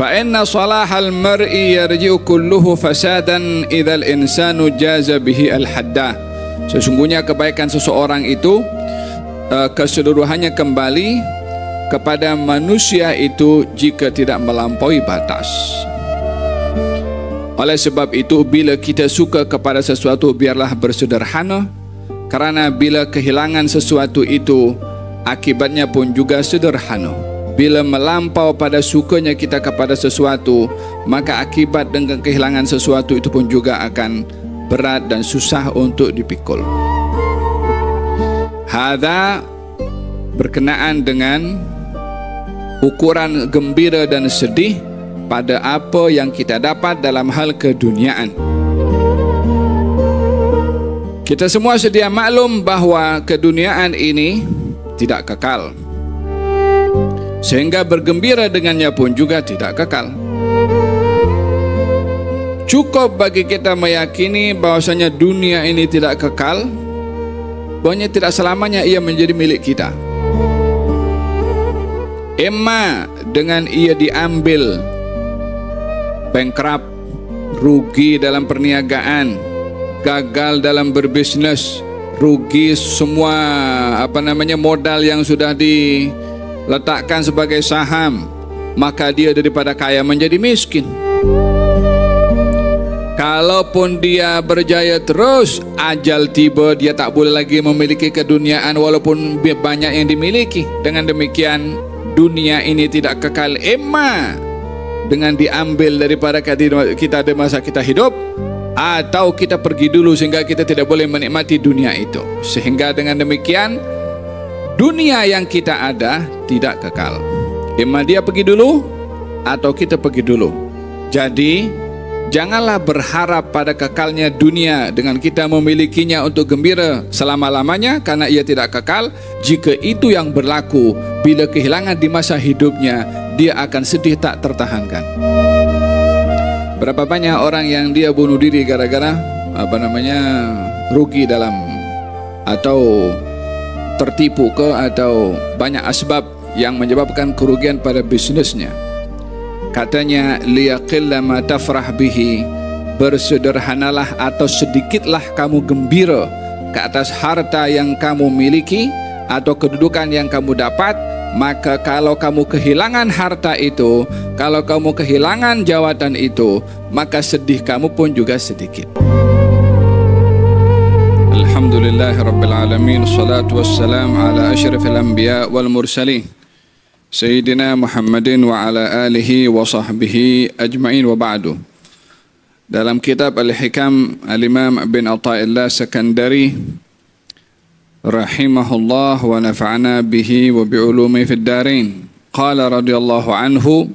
Fa inna salahal mar'i yarji'u kulluhu fasadan idzal insanu jaza bihi al-hadda. Sesungguhnya kebaikan seseorang itu keseluruhannya kembali kepada manusia itu jika tidak melampaui batas. Oleh sebab itu, bila kita suka kepada sesuatu, biarlah bersederhana, kerana bila kehilangan sesuatu itu, akibatnya pun juga sederhana. Bila melampau pada sukanya kita kepada sesuatu, maka akibat dengan kehilangan sesuatu itu pun juga akan berat dan susah untuk dipikul. Hadza berkenaan dengan ukuran gembira dan sedih pada apa yang kita dapat dalam hal keduniaan. Kita semua sedia maklum bahawa keduniaan ini tidak kekal, sehingga bergembira dengannya pun juga tidak kekal. Cukup bagi kita meyakini bahwasanya dunia ini tidak kekal, bahwasanya tidak selamanya ia menjadi milik kita. Emma dengan ia diambil, bankrupt, rugi dalam perniagaan, gagal dalam berbisnes, rugi semua modal yang sudah diletakkan sebagai saham, maka dia daripada kaya menjadi miskin. Kalaupun dia berjaya terus, ajal tiba, dia tak boleh lagi memiliki keduniaan walaupun banyak yang dimiliki. Dengan demikian, dunia ini tidak kekal. Emma dengan diambil daripada kita di masa kita hidup, atau kita pergi dulu sehingga kita tidak boleh menikmati dunia itu. Sehingga dengan demikian, dunia yang kita ada tidak kekal. Emma dia pergi dulu atau kita pergi dulu. Jadi janganlah berharap pada kekalnya dunia dengan kita memilikinya untuk gembira selama-lamanya, karena ia tidak kekal. Jika itu yang berlaku, bila kehilangan di masa hidupnya, dia akan sedih tak tertahankan. Berapa banyak orang yang dia bunuh diri gara-gara rugi dalam, atau tertipu atau banyak asbab yang menyebabkan kerugian pada bisnisnya. Katanya, liyaqilla ma tafrah bihi, bersederhanalah atau sedikitlah kamu gembira ke atas harta yang kamu miliki atau kedudukan yang kamu dapat. Maka kalau kamu kehilangan harta itu, kalau kamu kehilangan jawatan itu, maka sedih kamu pun juga sedikit. Alhamdulillahirabbil alamin, salatu wassalam ala asyrafil anbiya wal mursalin, Sayyidina Muhammadin wa ala alihi wa sahbihi ajma'in, wa ba'du. Dalam kitab Al-Hikam, Al-Imam bin Athaillah Sakandari rahimahullah wa nafa'ana bihi wa bi'ulumi fid darin, qala radhiyallahu anhu,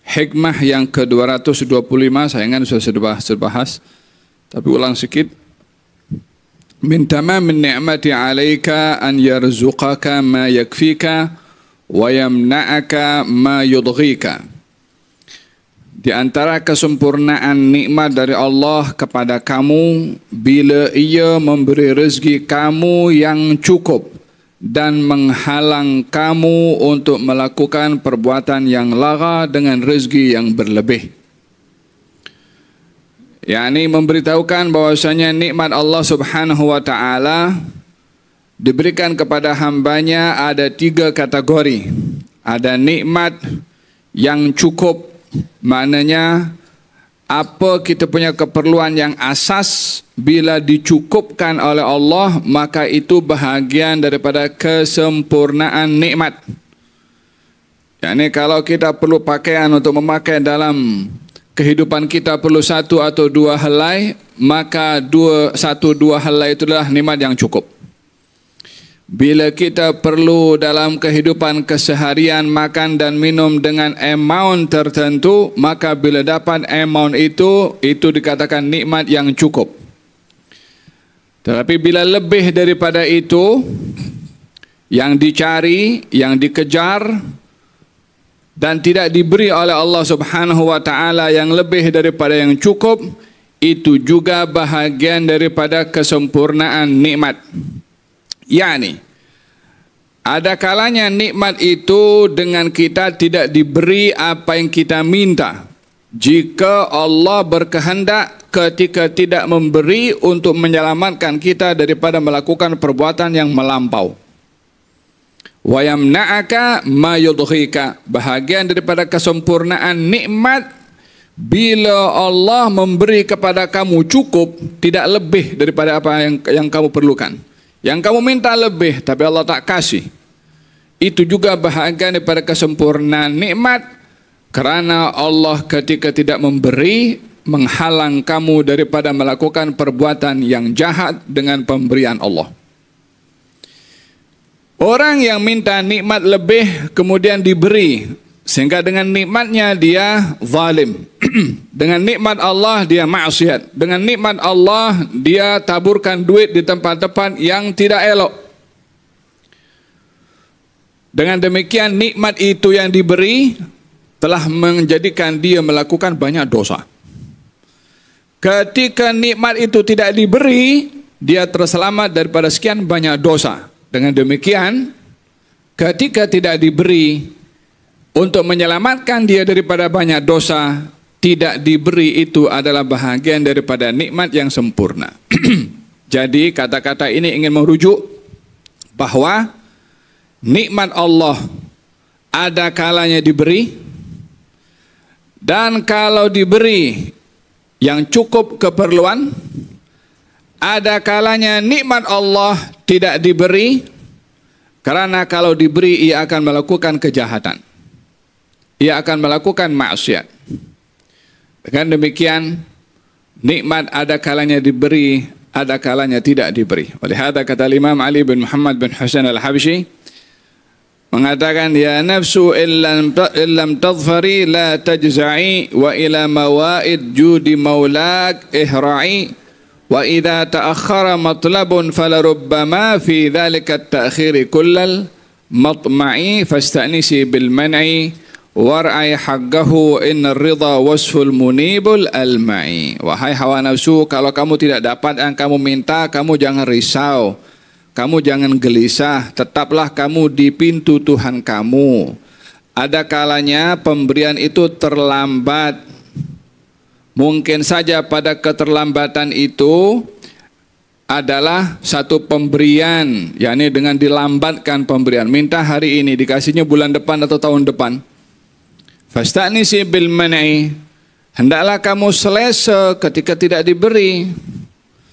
hikmah yang ke-225, sayangan sudah bahas, tapi ulang sikit. Min tamamin ni'mati 'alaika an yarzuqaka ma yakfika wa yamna'aka ma yudghika. Di antara kesempurnaan nikmat dari Allah kepada kamu, bila ia memberi rezeki kamu yang cukup dan menghalang kamu untuk melakukan perbuatan yang lara dengan rezeki yang berlebih. yakni memberitahukan bahwasanya nikmat Allah Subhanahu wa taala diberikan kepada hambanya ada 3 kategori. Ada nikmat yang cukup, maknanya apa kita punya keperluan yang asas bila dicukupkan oleh Allah, maka itu bahagian daripada kesempurnaan nikmat. Yakni kalau kita perlu pakaian untuk memakai dalam kehidupan kita, perlu 1 atau 2 helai, maka 1-2 helai itulah nikmat yang cukup. Bila kita perlu dalam kehidupan keseharian makan dan minum dengan amount tertentu, maka bila dapat amount itu dikatakan nikmat yang cukup. Tetapi bila lebih daripada itu, yang dicari, yang dikejar, dan tidak diberi oleh Allah Subhanahu wa taala yang lebih daripada yang cukup, itu juga bahagian daripada kesempurnaan nikmat. Yani Ada kalanya nikmat itu dengan kita tidak diberi apa yang kita minta. Jika Allah berkehendak ketika tidak memberi untuk menyelamatkan kita daripada melakukan perbuatan yang melampau. Wa yamna'aka ma yudghika. Bahagian daripada kesempurnaan nikmat, bila Allah memberi kepada kamu cukup, tidak lebih daripada apa yang kamu perlukan. Yang kamu minta lebih tapi Allah tak kasih. Itu juga bahagian daripada kesempurnaan nikmat, kerana Allah ketika tidak memberi menghalang kamu daripada melakukan perbuatan yang jahat dengan pemberian Allah. Orang yang minta nikmat lebih kemudian diberi, sehingga dengan nikmatnya dia zalim. Dengan nikmat Allah dia maksiat. Dengan nikmat Allah dia taburkan duit di tempat-tempat yang tidak elok. Dengan demikian nikmat itu yang diberi telah menjadikan dia melakukan banyak dosa. Ketika nikmat itu tidak diberi, dia terselamat daripada sekian banyak dosa. Dengan demikian, ketika tidak diberi untuk menyelamatkan dia daripada banyak dosa, tidak diberi itu adalah bahagian daripada nikmat yang sempurna. Jadi kata-kata ini ingin merujuk bahwa nikmat Allah ada kalanya diberi, dan kalau diberi yang cukup keperluan, ada kalanya nikmat Allah tidak diberi, karena kalau diberi ia akan melakukan kejahatan, ia akan melakukan maksiat. Dengan demikian nikmat ada kalanya diberi, ada kalanya tidak diberi. Oleh hadza kata Imam Ali bin Muhammad bin Husain al-Habsyi mengatakan, ya nafsu illam tadfari la tajza'i wa ila mawaid judi maulak ihra'i wa idha ta'akhara matlabun falarubbama fi dhalika at-ta'khiri kullal matma'i fasta'nisi bil man'i war'ai haqqahu inna ridha wasful munibul al-ma'i. Wahai hawa nafsu, kalau kamu tidak dapat yang kamu minta, kamu jangan risau. Kamu jangan gelisah, tetaplah kamu di pintu Tuhan kamu. Ada kalanya pemberian itu terlambat. Mungkin saja pada keterlambatan itu adalah satu pemberian, yakni dengan dilambatkan pemberian. Minta hari ini, dikasihnya bulan depan atau tahun depan. Fasta'nisi bil man'i. Hendaklah kamu selesa ketika tidak diberi.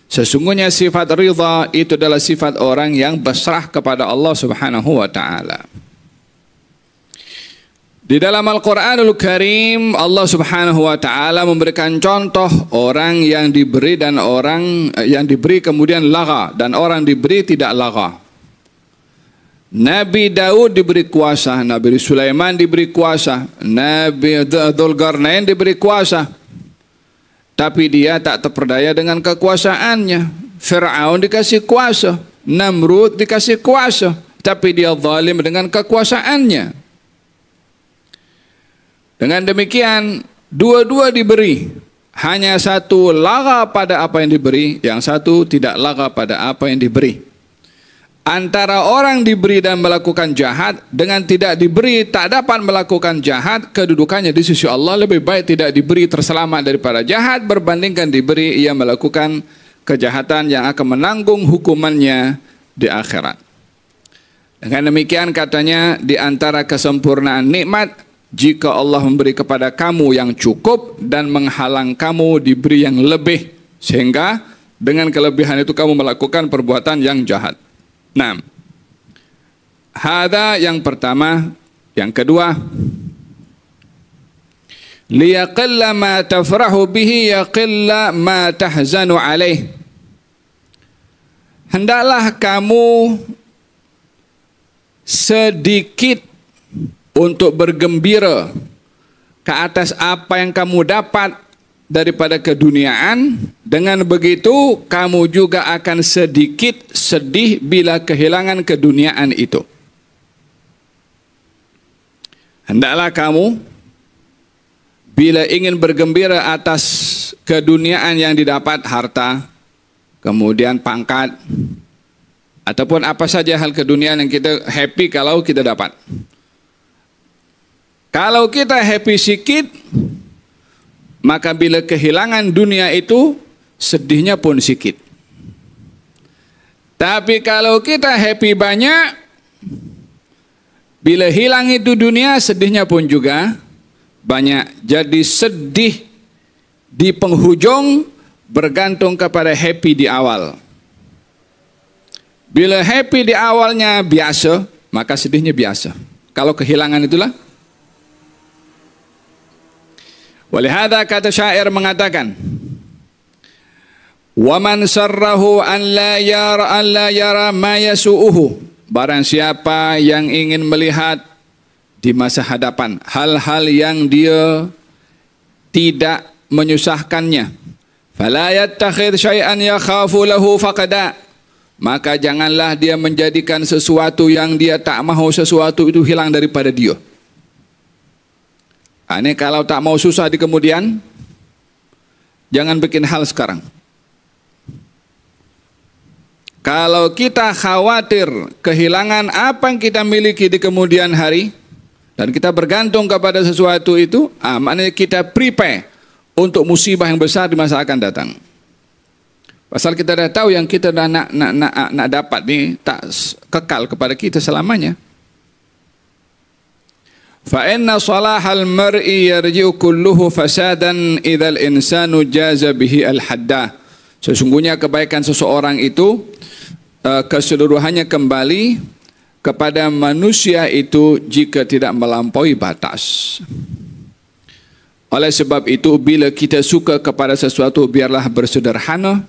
Sesungguhnya sifat ridha itu adalah sifat orang yang berserah kepada Allah Subhanahu wa taala. Di dalam Al-Qur'anul Karim, Allah Subhanahu wa taala memberikan contoh orang yang diberi dan orang yang diberi kemudian lagha, dan orang diberi tidak lagha. Nabi Daud diberi kuasa, Nabi Sulaiman diberi kuasa, Nabi Dzulqarnain diberi kuasa, tapi dia tak terperdaya dengan kekuasaannya. Fir'aun dikasih kuasa, Namrud dikasih kuasa, tapi dia zalim dengan kekuasaannya. Dengan demikian, dua-dua diberi, hanya satu lagha pada apa yang diberi, yang satu tidak lagha pada apa yang diberi. Antara orang diberi dan melakukan jahat dengan tidak diberi tak dapat melakukan jahat, kedudukannya di sisi Allah lebih baik tidak diberi terselamat daripada jahat, berbandingkan diberi ia melakukan kejahatan yang akan menanggung hukumannya di akhirat. Dengan demikian katanya, di antara kesempurnaan nikmat, jika Allah memberi kepada kamu yang cukup dan menghalang kamu diberi yang lebih, sehingga dengan kelebihan itu kamu melakukan perbuatan yang jahat. Nah, hadza yang pertama. Yang kedua, liyaqilla ma tafrahu bihi yaqilla ma tahzanu alaih. Hendaklah kamu sedikit untuk bergembira ke atas apa yang kamu dapat daripada keduniaan. Dengan begitu kamu juga akan sedikit sedih bila kehilangan keduniaan itu. Hendaklah kamu bila ingin bergembira atas keduniaan yang didapat, harta, kemudian pangkat, Ataupun apa saja hal keduniaan yang kita happy kalau kita dapat. Kalau kita happy sikit, maka bila kehilangan dunia itu, sedihnya pun sikit. Tapi kalau kita happy banyak, bila hilang itu dunia, sedihnya pun juga banyak. Jadi sedih di penghujung bergantung kepada happy di awal. Bila happy di awalnya biasa, maka sedihnya biasa. Kalau kehilangan itulah. Walihada kata syair mengatakan, "Waman sarrahu an la yara ma yasu'uhu." Barang siapa yang ingin melihat di masa hadapan hal-hal yang dia tidak menyusahkannya, fala yattakhidh syai'an yakhafu lahu faqada, maka janganlah dia menjadikan sesuatu yang dia tak mahu sesuatu itu hilang daripada dia. Ini kalau tak mau susah di kemudian, jangan bikin hal sekarang. Kalau kita khawatir kehilangan apa yang kita miliki di kemudian hari, dan kita bergantung kepada sesuatu itu, maknanya kita prepare untuk musibah yang besar di masa akan datang. Pasal kita dah tahu yang kita dah nak dapat ni tak kekal kepada kita selamanya. Fa inna salahal mar'i yarji'u kulluhu fasadan idzal insanu jaza bihi al-hadda. Sesungguhnya kebaikan seseorang itu keseluruhannya kembali kepada manusia itu jika tidak melampaui batas. Oleh sebab itu, bila kita suka kepada sesuatu, biarlah bersederhana,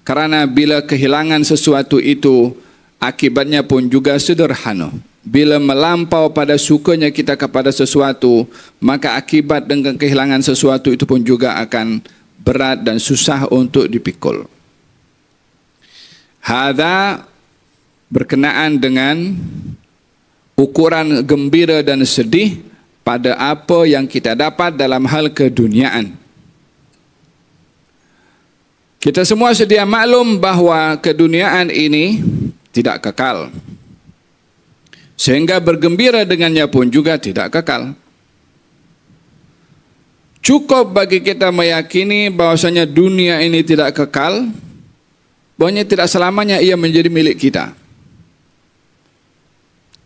kerana bila kehilangan sesuatu itu, akibatnya pun juga sederhana. Bila melampau pada sukanya kita kepada sesuatu, maka akibat dengan kehilangan sesuatu itu pun juga akan berat dan susah untuk dipikul. Hadza berkenaan dengan ukuran gembira dan sedih pada apa yang kita dapat dalam hal keduniaan. Kita semua sedia maklum bahawa keduniaan ini tidak kekal. Sehingga bergembira dengannya pun juga tidak kekal. Cukup bagi kita meyakini bahwasanya dunia ini tidak kekal, bahwasanya tidak selamanya ia menjadi milik kita.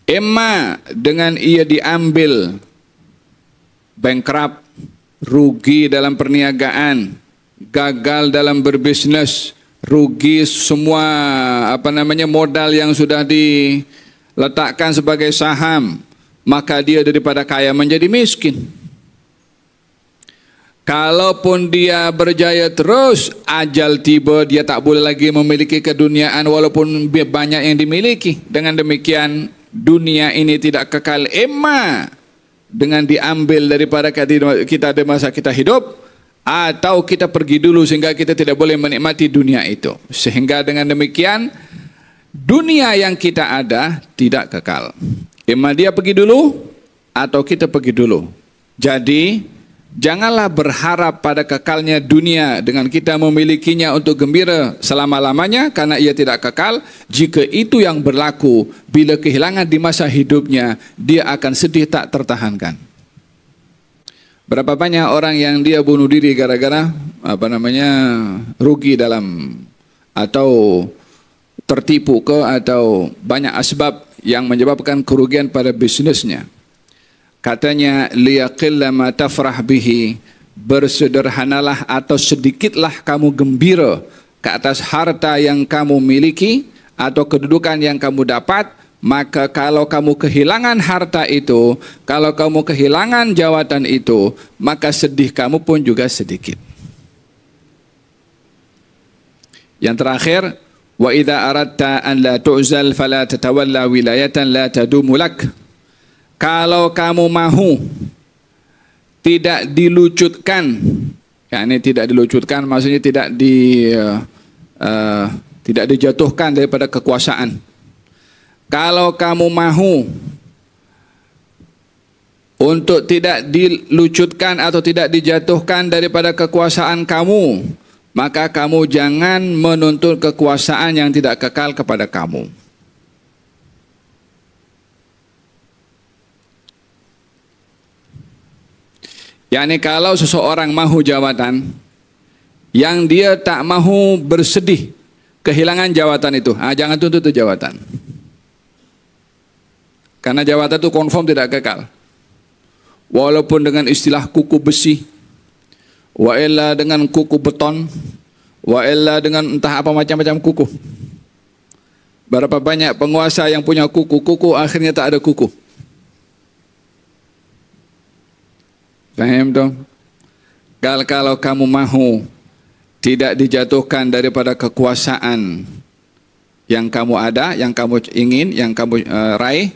Emma dengan ia diambil, bankrupt, rugi dalam perniagaan, gagal dalam berbisnes, rugi semua modal yang sudah diletakkan sebagai saham, maka dia daripada kaya menjadi miskin. Kalaupun dia berjaya terus, ajal tiba, dia tak boleh lagi memiliki keduniaan walaupun banyak yang dimiliki. Dengan demikian, dunia ini tidak kekal. Emma dengan diambil daripada kita di masa kita hidup, atau kita pergi dulu sehingga kita tidak boleh menikmati dunia itu. Sehingga dengan demikian, dunia yang kita ada tidak kekal. Emma dia pergi dulu atau kita pergi dulu. Jadi janganlah berharap pada kekalnya dunia dengan kita memilikinya untuk gembira selama-lamanya, karena ia tidak kekal. Jika itu yang berlaku, bila kehilangan di masa hidupnya, dia akan sedih tak tertahankan. Berapa banyak orang yang dia bunuh diri gara-gara rugi dalam atau tertipu atau banyak asbab yang menyebabkan kerugian pada bisnisnya. Katanya, liyaqilla ma tafrah bihi, bersederhanalah atau sedikitlah kamu gembira ke atas harta yang kamu miliki atau kedudukan yang kamu dapat. Maka kalau kamu kehilangan harta itu, kalau kamu kehilangan jawatan itu, maka sedih kamu pun juga sedikit. Yang terakhir, wa idza aradta an la tu'zal fala tatawalla wilayatan la tadumu lak. Kalau kamu mahu tidak dilucutkan, tidak dilucutkan maksudnya tidak dijatuhkan daripada kekuasaan. Kalau kamu mahu untuk tidak dilucutkan atau tidak dijatuhkan daripada kekuasaan kamu, maka kamu jangan menuntut kekuasaan yang tidak kekal kepada kamu. yakni kalau seseorang mahu jawatan yang dia tak mahu bersedih kehilangan jawatan itu, jangan tuntut itu jawatan. Karena jawatan itu confirm tidak kekal. Walaupun dengan istilah kuku besi, wa illa dengan kuku beton, wa illa dengan entah apa macam-macam kuku. Berapa banyak penguasa yang punya kuku akhirnya tak ada kuku. Faham dong? Kalau kamu mahu tidak dijatuhkan daripada kekuasaan yang kamu ada, yang kamu ingin, yang kamu raih,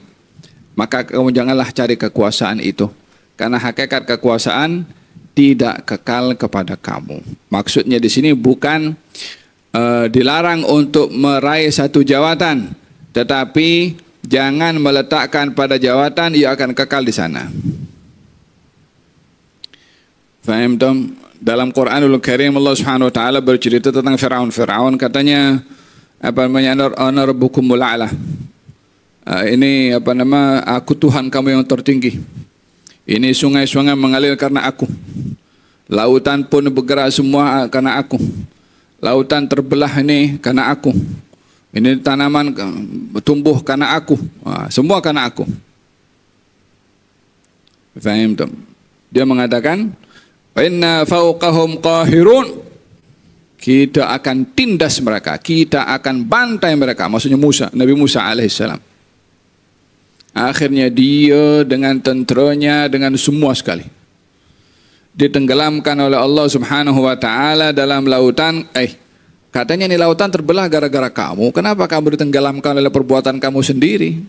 maka kamu janganlah cari kekuasaan itu. Karena hakikat kekuasaan tidak kekal kepada kamu. Maksudnya di sini bukan dilarang untuk meraih satu jawatan, tetapi jangan meletakkan pada jawatan ia akan kekal di sana. Faham tom? Dalam Quranul Karim Allah Subhanahu wa taala bercerita tentang Firaun. Firaun katanya apa namanya, ana rabbukumul a'la. Ini apa nama, aku Tuhan kamu yang tertinggi. Ini sungai-sungai mengalir karena aku. Lautan pun bergerak semua karena aku. Lautan terbelah ini karena aku. Ini tanaman tumbuh karena aku. Semua karena aku. Faham tak? Dia mengatakan, inna fawqahum qahirun. Kita akan tindas mereka, kita akan bantai mereka. Maksudnya Musa, Nabi Musa alaihissalam. Akhirnya dia dengan tenteranya, dengan semua sekali ditenggelamkan oleh Allah Subhanahu wa taala dalam lautan. Katanya ini lautan terbelah gara-gara kamu. Kenapa kamu ditenggelamkan oleh perbuatan kamu sendiri?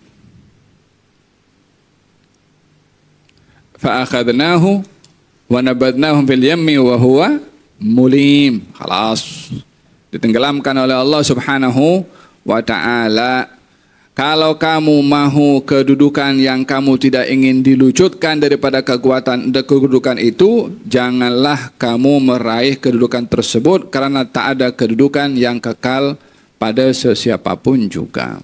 Fa akhadnahu wa nabadnahum fil yammi wa huwa mulim. Khalas. Ditenggelamkan oleh Allah Subhanahu wa taala. Kalau kamu mahu kedudukan yang kamu tidak ingin dilucutkan daripada kedudukan itu, janganlah kamu meraih kedudukan tersebut, karena tak ada kedudukan yang kekal pada sesiapapun juga.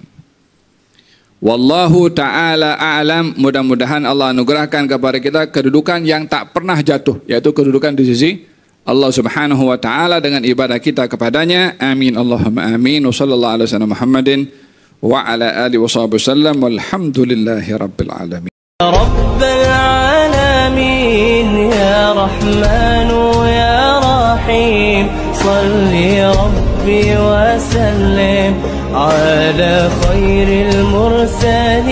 Wallahu ta'ala a'lam. Mudah-mudahan Allah anugerahkan kepada kita kedudukan yang tak pernah jatuh, yaitu kedudukan di sisi Allah Subhanahu wa ta'ala dengan ibadah kita kepadanya. Amin Allahumma amin. Wa sallallahu alaihi wasallam Muhammadin wa ala alihi wa sahbihi wasallam walhamdulillahi rabbil alamin. Rabbal alamin ya rahman ya rahim salli rabbi wa sallim ala khairil mursalin.